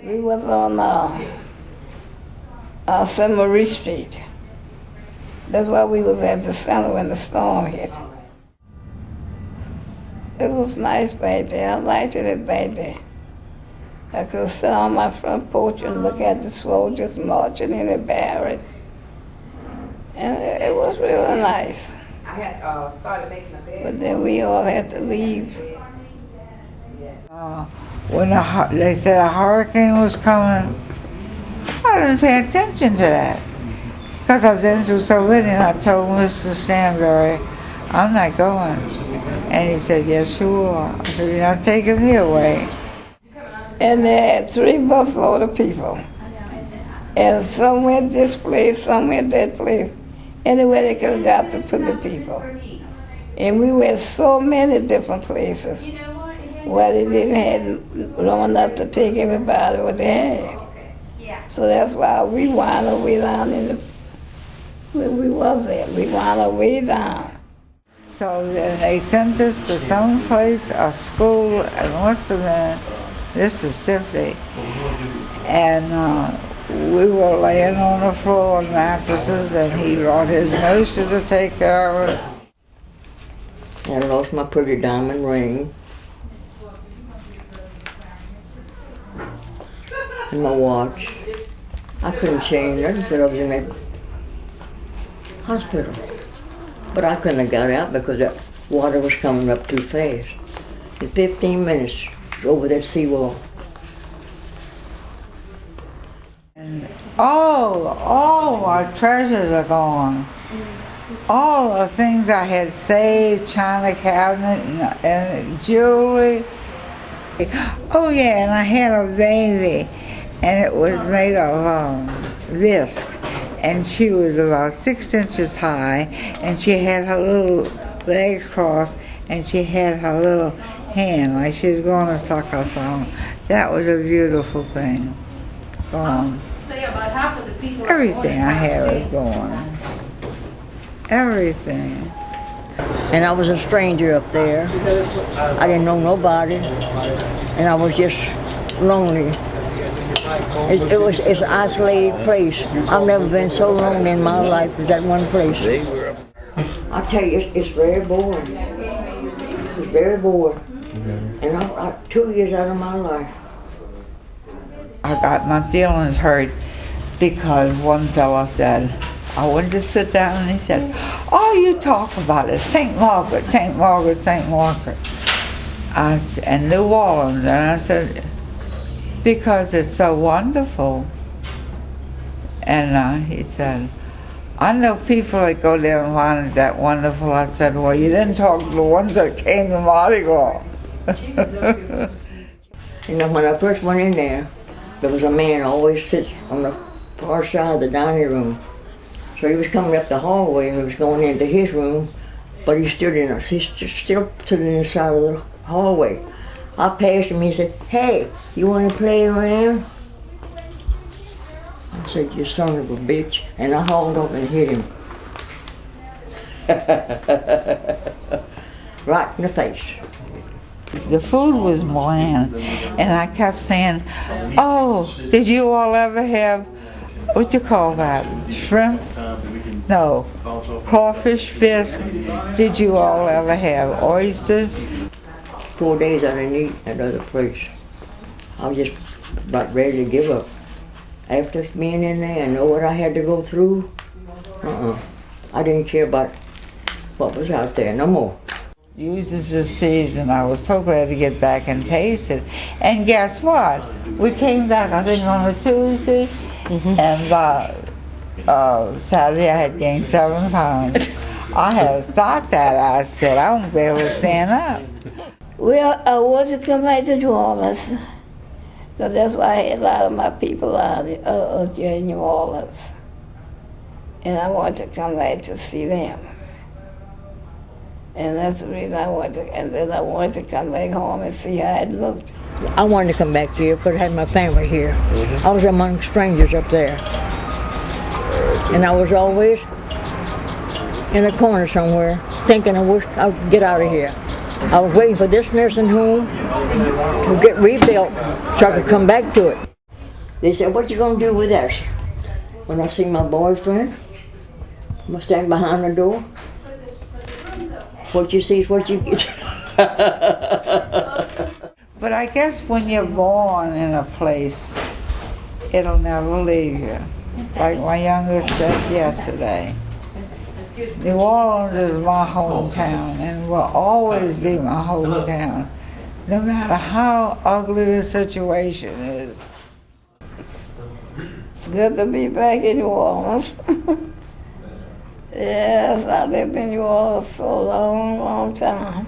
We was on St. Marie Street. That's why we was at the center when the storm hit. It was nice back there. I liked it back there. I could sit on my front porch and look at the soldiers marching in the barracks. And it was really nice. I had started making a bed. But then we all had to leave. When they said a hurricane was coming, I didn't pay attention to that. Because I've been through so many, and I told Mr. Stanberry, I'm not going. And he said, yes, you are. I said, you're not taking me away. And they had 3 busload of people. And some went this place, some went that place. Anywhere they could have got to put the people. And we went so many different places where they didn't have room enough to take everybody what they had. So that's why we wound our way down in the, where we was at. We wound our way down. So then they sent us to some place, a school, it must have been Mississippi. And we were laying on the floor on mattresses, and he brought his nurses to take care of us. I lost my pretty diamond ring and my watch. I couldn't change it because I was in that hospital. But I couldn't have got out because that water was coming up too fast. In 15 minutes, over that seawall. And all my treasures are gone. All the things I had saved, china cabinet and jewelry. Oh yeah, and I had a baby, and it was made of visc. And she was about 6 inches high, and she had her little legs crossed, and she had her little hand like she was going to suck her thumb. That was a beautiful thing. Gone. Everything I had was gone. Everything. And I was a stranger up there. I didn't know nobody, and I was just lonely. It's an isolated place. I've never been so lonely in my life as that one place. I tell you, it's very boring. It's very boring. And I 2 years out of my life. I got my feelings hurt because one fella said, I wanted to sit down, and he said, all you talk about is St. Margaret, St. Margaret, St. Margaret. And New Orleans. And I said, because it's so wonderful. And he said, I know people that go there and find it that wonderful. I said, well, you didn't talk to the ones that came to Mardi Gras. You know, when I first went in there was a man always sits on the far side of the dining room. So he was coming up the hallway and he was going into his room, but he stood still stood in the side of the hallway. I passed him, he said, hey, you want to play around? I said, you son of a bitch, and I hauled up and hit him. Right in the face. The food was bland, and I kept saying, oh, did you all ever have, what you call that, shrimp? No, crawfish, fish. Did you all ever have oysters? 4 days I didn't eat at another place. I was just about ready to give up. After being in there and know what I had to go through, I didn't care about what was out there no more. Uses this season, I was so glad to get back and taste it. And guess what? We came back, I think, on a Tuesday, and Saturday I had gained 7 pounds. I had to start that. I said, I won't be able to stand up. Well, I wanted to come back to New Orleans, because that's why I had a lot of my people out here in New Orleans. And I wanted to come back to see them. And that's the reason I wanted to, and then I wanted to come back home and see how it looked. I wanted to come back here because I had my family here. I was among strangers up there. And I was always in a corner somewhere, thinking I wish I would get out of here. I was waiting for this nursing home to get rebuilt so I could come back to it. They said, what you gonna do with us? When I see my boyfriend, I'm gonna stand behind the door. What you see is what you get. But I guess when you're born in a place, it'll never leave you. Like my youngest said yesterday, New Orleans is my hometown and will always be my hometown, no matter how ugly the situation is. It's good to be back in New Orleans. Yes, I lived in New Orleans for a long, long time.